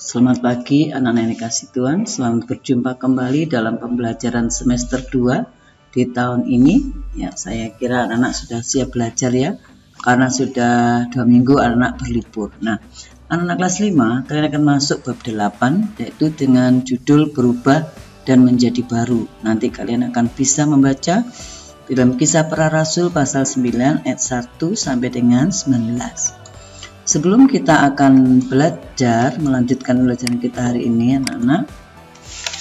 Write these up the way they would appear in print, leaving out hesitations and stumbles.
Selamat pagi anak-anak yang kasih Tuhan. Selamat berjumpa kembali dalam pembelajaran semester 2 di tahun ini. Ya, saya kira anak-anak sudah siap belajar ya, karena sudah 2 minggu anak-anak berlibur. Nah, anak-anak kelas 5 kalian akan masuk bab 8, yaitu dengan judul berubah dan menjadi baru. Nanti kalian akan bisa membaca dalam Kisah Para Rasul pasal 9 ayat 1 sampai dengan 19. Sebelum kita akan belajar, melanjutkan pelajaran kita hari ini anak-anak,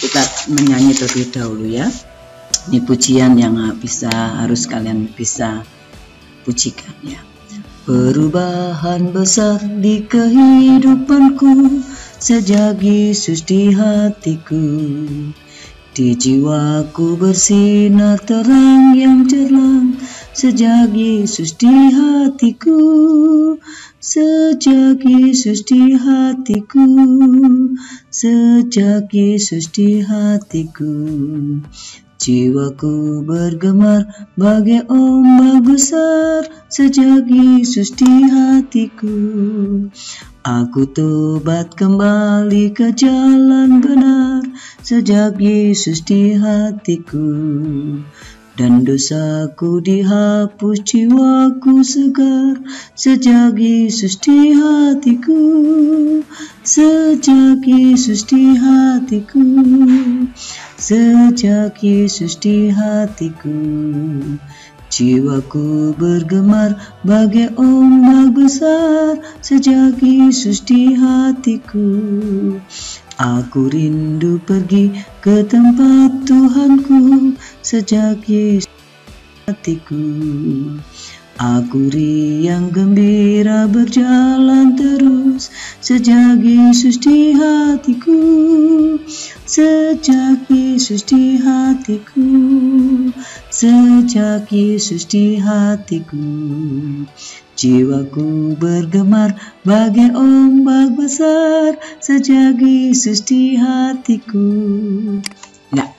kita menyanyi terlebih dahulu ya. Ini pujian yang harus kalian bisa pujikan ya. Perubahan besar di kehidupanku sejak Yesus di hatiku. Di jiwaku bersinar terang yang cerlang sejak Yesus di hatiku. Sejak Yesus di hatiku, sejak Yesus di hatiku, jiwaku bergemar bagai ombak besar. Sejak Yesus di hatiku, aku tobat kembali ke jalan benar. Sejak Yesus di hatiku, dan dosaku dihapus, jiwaku segar. Sejak Yesus di hatiku, sejak Yesus di hatiku, sejak Yesus di hatiku, jiwaku bergemar bagai ombak besar. Sejak Yesus di hatiku, aku rindu pergi ke tempat Tuhanku. Sejak Yesus hatiku, aku riang gembira berjalan terus. Sejak Yesus di hatiku, sejak Yesus di hatiku, sejak Yesus di hatiku, jiwaku bergemar bagai ombak besar. Sejak Yesus di hatiku. Ya,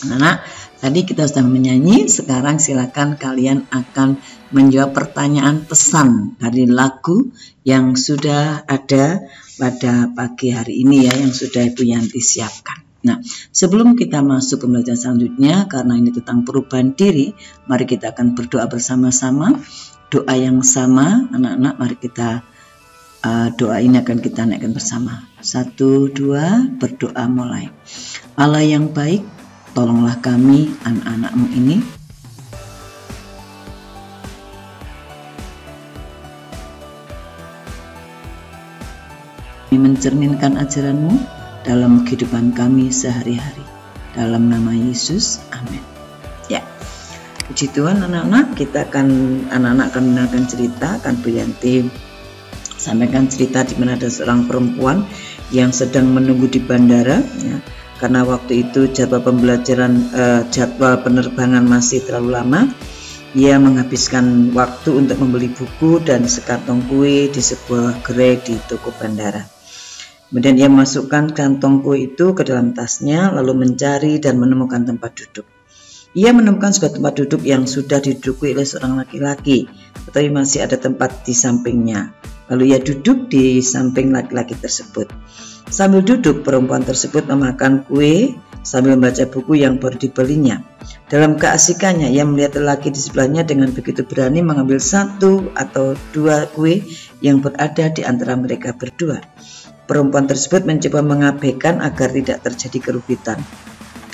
anak-anak, tadi kita sudah menyanyi, sekarang silakan kalian akan menjawab pertanyaan pesan dari lagu yang sudah ada pada pagi hari ini ya, yang sudah Ibu Yanti siapkan. Nah, sebelum kita masuk ke pembelajaran selanjutnya, karena ini tentang perubahan diri, mari kita akan berdoa bersama-sama. Doa yang sama, anak-anak, mari kita doa ini akan kita naikkan bersama. 1, 2, berdoa mulai. Allah yang baik, tolonglah kami, anak-anak-Mu ini, mencerminkan ajaran-Mu dalam kehidupan kami sehari-hari. Dalam nama Yesus, amin. Ya, puji Tuhan anak-anak, anak-anak akan mendengarkan cerita, akan Bu Yanti sampaikan cerita di mana ada seorang perempuan yang sedang menunggu di bandara ya. Karena waktu itu jadwal penerbangan masih terlalu lama, ia menghabiskan waktu untuk membeli buku dan sekantong kue di sebuah gerai di toko bandara. Kemudian ia masukkan kantong kue itu ke dalam tasnya, lalu mencari dan menemukan tempat duduk. Ia menemukan sebuah tempat duduk yang sudah diduduki oleh seorang laki-laki, tetapi masih ada tempat di sampingnya. Lalu ia duduk di samping laki-laki tersebut. Sambil duduk, perempuan tersebut memakan kue sambil membaca buku yang baru dibelinya. Dalam keasikannya, ia melihat lelaki di sebelahnya dengan begitu berani mengambil 1 atau 2 kue yang berada di antara mereka berdua. Perempuan tersebut mencoba mengabaikan agar tidak terjadi kerugitan.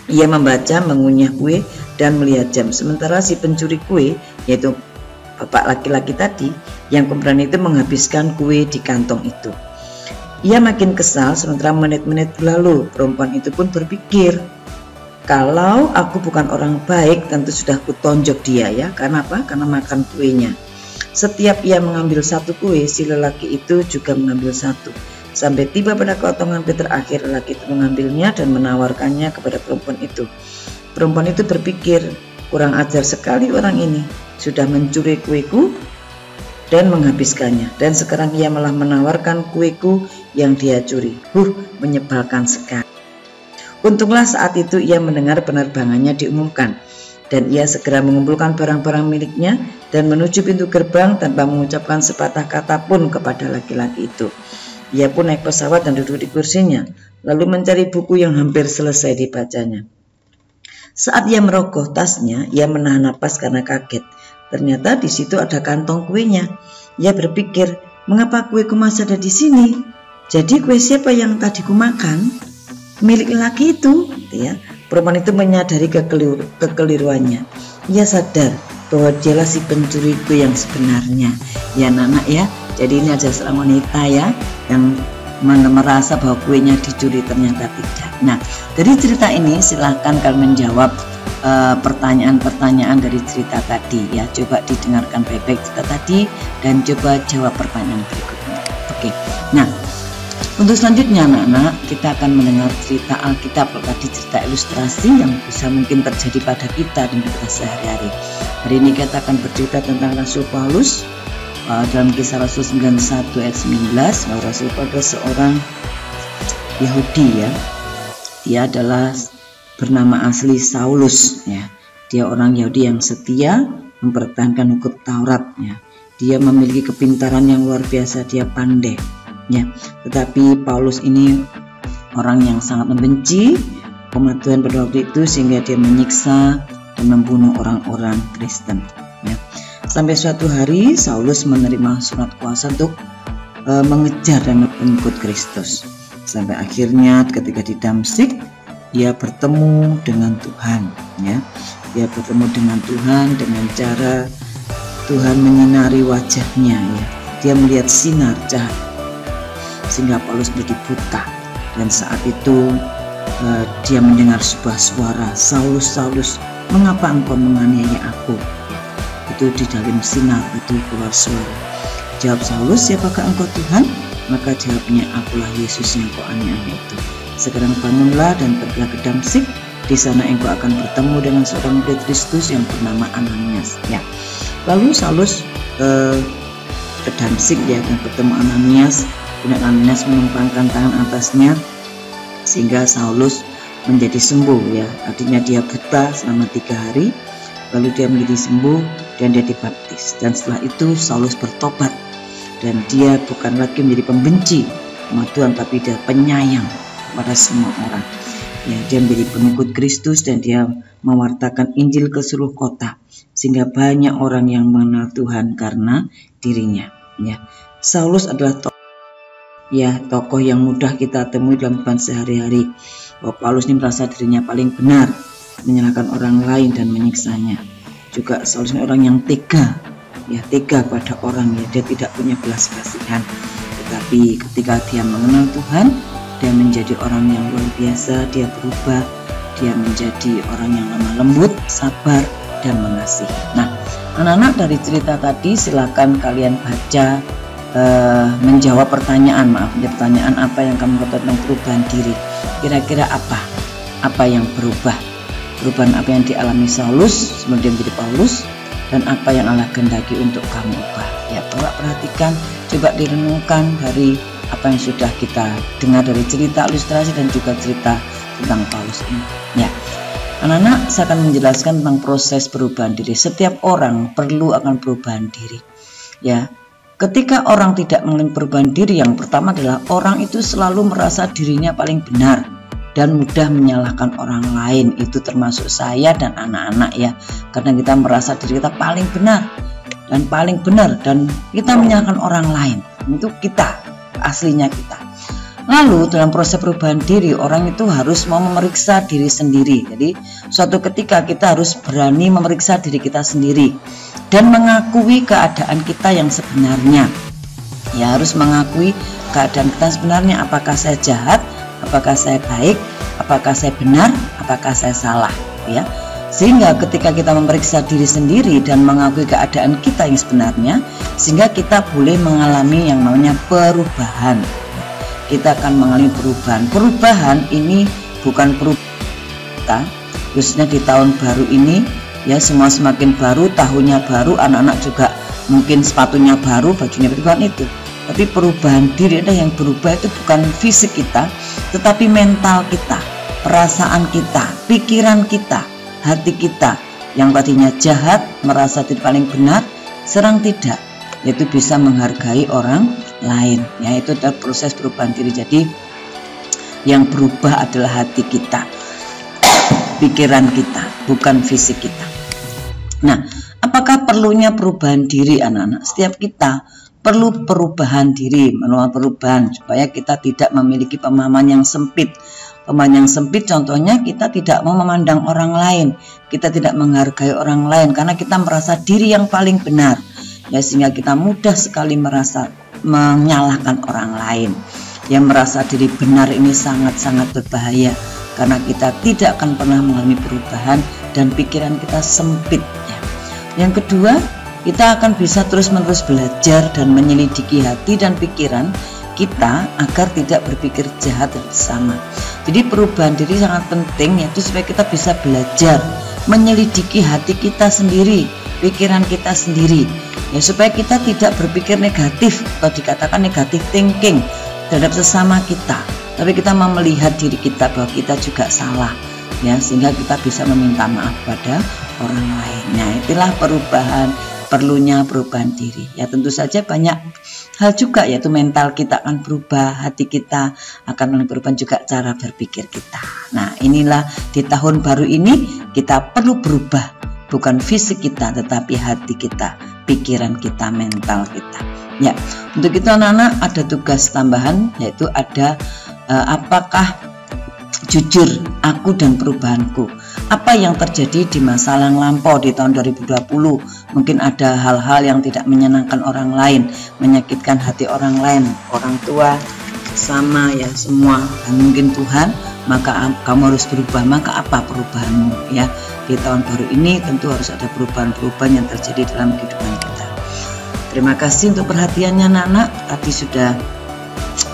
Ia membaca, mengunyah kue, dan melihat jam. Sementara si pencuri kue, yaitu bapak laki-laki tadi, yang pemberani itu menghabiskan kue di kantong itu. Ia makin kesal, sementara menit-menit berlalu. Perempuan itu pun berpikir, kalau aku bukan orang baik, tentu sudah kutonjok dia ya. Karena apa? Karena makan kuenya. Setiap ia mengambil 1 kue, si lelaki itu juga mengambil 1. Sampai tiba pada potongan kue terakhir, lelaki itu mengambilnya dan menawarkannya kepada perempuan itu. Perempuan itu berpikir, kurang ajar sekali orang ini, sudah mencuri kueku dan menghabiskannya, dan sekarang ia malah menawarkan kueku yang dia curi. Menyebalkan sekali. Untunglah saat itu ia mendengar penerbangannya diumumkan, dan ia segera mengumpulkan barang-barang miliknya dan menuju pintu gerbang tanpa mengucapkan sepatah kata pun kepada laki-laki itu. Ia pun naik pesawat dan duduk di kursinya, lalu mencari buku yang hampir selesai dibacanya. Saat ia merogoh tasnya, ia menahan napas karena kaget. Ternyata di situ ada kantong kuenya. Ia berpikir, mengapa kueku masih ada di sini? Jadi kue siapa yang tadi kumakan? Milik laki itu, ya. Perempuan itu menyadari kekeliruannya. Ia sadar bahwa dialah si pencuri kue yang sebenarnya. Ya anak-anak ya. Jadi ini ada seorang wanita ya yang merasa bahwa kuenya dicuri, ternyata tidak. Nah, dari cerita ini silahkan kalian menjawab pertanyaan-pertanyaan dari cerita tadi ya. Coba didengarkan baik-baik cerita tadi dan coba jawab pertanyaan berikutnya. Oke. Nah, untuk selanjutnya anak-anak kita akan mendengar cerita Alkitab. Tadi cerita ilustrasi yang bisa mungkin terjadi pada kita dan kita sehari-hari. Hari ini kita akan bercerita tentang Rasul Paulus. Dalam Kisah Rasul 91 ayat 19, Rasul Paulus seorang Yahudi ya. Dia adalah bernama asli Saulus ya. Dia orang Yahudi yang setia mempertahankan hukum Taurat ya. Dia memiliki kepintaran yang luar biasa, dia pandai ya. Tetapi Paulus ini orang yang sangat membenci umat Tuhan pada waktu itu, sehingga dia menyiksa dan membunuh orang-orang Kristen ya. Sampai suatu hari Saulus menerima surat kuasa untuk mengejar dan mengikut Kristus. Sampai akhirnya ketika di Damsyik dia bertemu dengan Tuhan ya. Dia bertemu dengan Tuhan dengan cara Tuhan menyinari wajahnya ya. Dia melihat sinar cahaya sehingga Paulus menjadi buta, dan saat itu dia mendengar sebuah suara, Saulus, Saulus, mengapa engkau menganiaya aku? Itu di dalam sinar itu keluar suara. Jawab Saulus, siapakah engkau Tuhan? Maka jawabnya, akulah Yesus yang kau aniaya itu. Sekarang bangunlah dan pergilah ke Damsyik. Di sana engkau akan bertemu dengan seorang murid Kristus yang bernama Ananias. Ya. Lalu Saulus ke Damsyik ya, dan bertemu Ananias. Kemudian Ananias menumpangkan tangan atasnya sehingga Saulus menjadi sembuh ya. Artinya dia buta selama 3 hari. Lalu dia menjadi sembuh dan dia dibaptis. Dan setelah itu Saulus bertobat dan dia bukan lagi menjadi pembenci umat Tuhan, tapi dia penyayang pada semua orang. Ya, dia menjadi pengikut Kristus dan dia mewartakan Injil ke seluruh kota sehingga banyak orang yang mengenal Tuhan karena dirinya. Ya, Saulus adalah tokoh yang mudah kita temui dalam kehidupan sehari-hari. Bahwa Paulus ini merasa dirinya paling benar, menyalahkan orang lain dan menyiksanya. Juga Saulus ini orang yang tega pada orang ya. Dia tidak punya belas kasihan. Tetapi ketika dia mengenal Tuhan, dia menjadi orang yang luar biasa. Dia berubah, dia menjadi orang yang lemah lembut, sabar dan mengasihi. Nah, anak-anak, dari cerita tadi silakan kalian baca, menjawab pertanyaan apa yang kamu katakan tentang perubahan diri. Kira-kira apa yang berubah? Perubahan apa yang dialami Saulus sebelum dia menjadi Paulus, dan apa yang Allah kehendaki untuk kamu ubah. Ya, coba perhatikan, coba direnungkan dari apa yang sudah kita dengar dari cerita ilustrasi dan juga cerita tentang Paulus ini. Ya, anak-anak, saya akan menjelaskan tentang proses perubahan diri. Setiap orang perlu akan perubahan diri. Ya, ketika orang tidak mengalami perubahan diri, yang pertama adalah orang itu selalu merasa dirinya paling benar dan mudah menyalahkan orang lain. Itu termasuk saya dan anak-anak ya, karena kita merasa diri kita paling benar dan kita menyalahkan orang lain. Itu kita, aslinya kita. Lalu dalam proses perubahan diri, orang itu harus mau memeriksa diri sendiri. Jadi suatu ketika kita harus berani memeriksa diri kita sendiri dan mengakui keadaan kita yang sebenarnya. Ya, harus mengakui keadaan kita sebenarnya. Apakah saya jahat? Apakah saya baik? Apakah saya benar? Apakah saya salah? Ya, sehingga ketika kita memeriksa diri sendiri dan mengakui keadaan kita yang sebenarnya, sehingga kita boleh mengalami yang namanya perubahan. Kita akan mengalami perubahan. Perubahan ini bukan perubahan kita, khususnya di tahun baru ini. Ya, semua semakin baru, tahunnya baru, anak-anak juga mungkin sepatunya baru, bajunya baru, itu. Tapi perubahan diri ada yang berubah itu bukan fisik kita, tetapi mental kita, perasaan kita, pikiran kita, hati kita. Yang tadinya jahat, merasa diri paling benar, sekarang tidak, yaitu bisa menghargai orang lain. Ya, itu adalah proses perubahan diri. Jadi yang berubah adalah hati kita, pikiran kita, bukan fisik kita. Nah, apakah perlunya perubahan diri anak-anak? Setiap kita perlu perubahan diri, melakukan perubahan supaya kita tidak memiliki pemahaman yang sempit. Pemahaman yang sempit contohnya kita tidak mau memandang orang lain, kita tidak menghargai orang lain karena kita merasa diri yang paling benar. Ya, sehingga kita mudah sekali merasa menyalahkan orang lain. Yang merasa diri benar ini sangat-sangat berbahaya karena kita tidak akan pernah mengalami perubahan dan pikiran kita sempit. Ya. Yang kedua, kita akan bisa terus-menerus belajar dan menyelidiki hati dan pikiran kita agar tidak berpikir jahat dan sama. Jadi perubahan diri sangat penting, yaitu supaya kita bisa belajar menyelidiki hati kita sendiri, pikiran kita sendiri, ya, supaya kita tidak berpikir negatif atau dikatakan negatif thinking terhadap sesama kita, tapi kita mau melihat diri kita bahwa kita juga salah, ya, sehingga kita bisa meminta maaf pada orang lain. Nah, itulah perlunya perubahan diri. Ya, tentu saja banyak hal juga, yaitu mental kita akan berubah, hati kita akan berubah, juga cara berpikir kita. Nah, inilah di tahun baru ini kita perlu berubah, bukan fisik kita tetapi hati kita, pikiran kita, mental kita. Ya, untuk itu anak-anak ada tugas tambahan, yaitu ada apakah jujur aku dan perubahanku. Apa yang terjadi di masa yang lampau di tahun 2020? Mungkin ada hal-hal yang tidak menyenangkan orang lain, menyakitkan hati orang lain, orang tua, sesama, ya, semua. Dan mungkin Tuhan, maka kamu harus berubah. Maka apa perubahanmu? Ya, di tahun baru ini tentu harus ada perubahan-perubahan yang terjadi dalam kehidupan kita. Terima kasih untuk perhatiannya anak-anak. Tadi sudah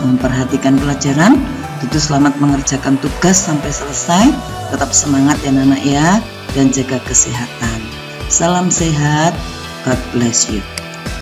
memperhatikan pelajaran. Tentu selamat mengerjakan tugas sampai selesai. Tetap semangat ya anak-anak ya, dan jaga kesehatan. Salam sehat. God bless you.